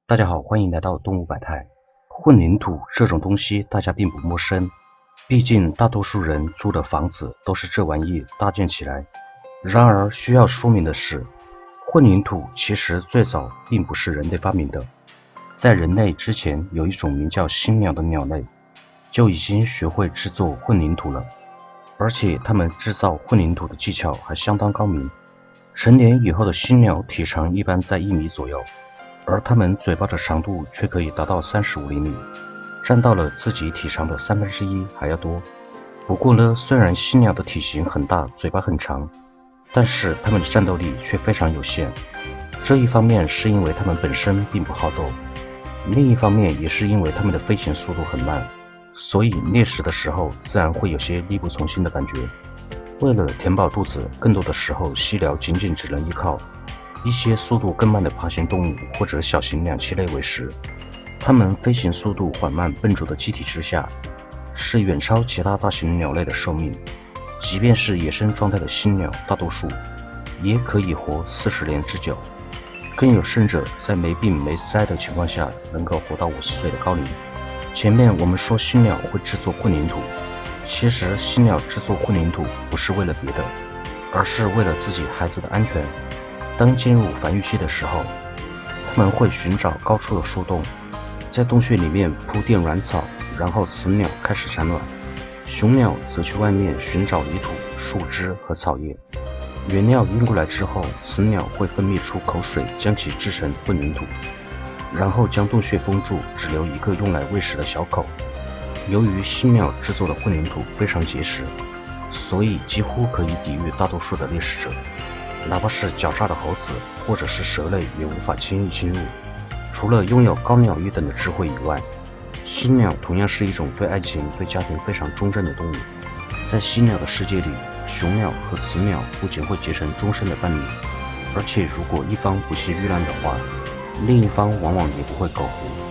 大家好，欢迎来到动物百态。混凝土这种东西大家并不陌生，毕竟大多数人住的房子都是这玩意搭建起来。然而需要说明的是，混凝土其实最早并不是人类发明的，在人类之前有一种名叫新鸟的鸟类，就已经学会制作混凝土了，而且它们制造混凝土的技巧还相当高明。成年以后的新鸟体长一般在1米左右，而它们嘴巴的长度却可以达到35厘米，占到了自己体长的1/3还要多。不过呢，虽然新鸟的体型很大，嘴巴很长，但是它们的战斗力却非常有限。这一方面是因为它们本身并不好斗，另一方面也是因为它们的飞行速度很慢，所以猎食的时候自然会有些力不从心的感觉。为了填饱肚子，更多的时候栖寮仅仅只能依靠一些速度更慢的爬行动物或者小型两栖类为食。它们飞行速度缓慢笨拙的机体之下，是远超其他大型鸟类的寿命。即便是野生状态的新鸟，大多数也可以活40年之久，更有甚者在没病没灾的情况下能够活到50岁的高龄。前面我们说新鸟会制作混凝土，其实新鸟制作混凝土不是为了别的，而是为了自己孩子的安全。当进入繁育期的时候，它们会寻找高处的树洞，在洞穴里面铺垫软草，然后雌鸟开始产卵，雄鸟则去外面寻找泥土、树枝和草叶。原料运过来之后，雌鸟会分泌出口水，将其制成混凝土，然后将洞穴封住，只留一个用来喂食的小口。由于新鸟制作的混凝土非常结实，所以几乎可以抵御大多数的猎食者，哪怕是狡诈的猴子或者是蛇类也无法轻易侵入。除了拥有高鸟一等的智慧以外，新鸟同样是一种对爱情、对家庭非常忠贞的动物。在新鸟的世界里，雄鸟和雌鸟不仅会结成终身的伴侣，而且如果一方不幸遇难的话，另一方往往也不会苟活。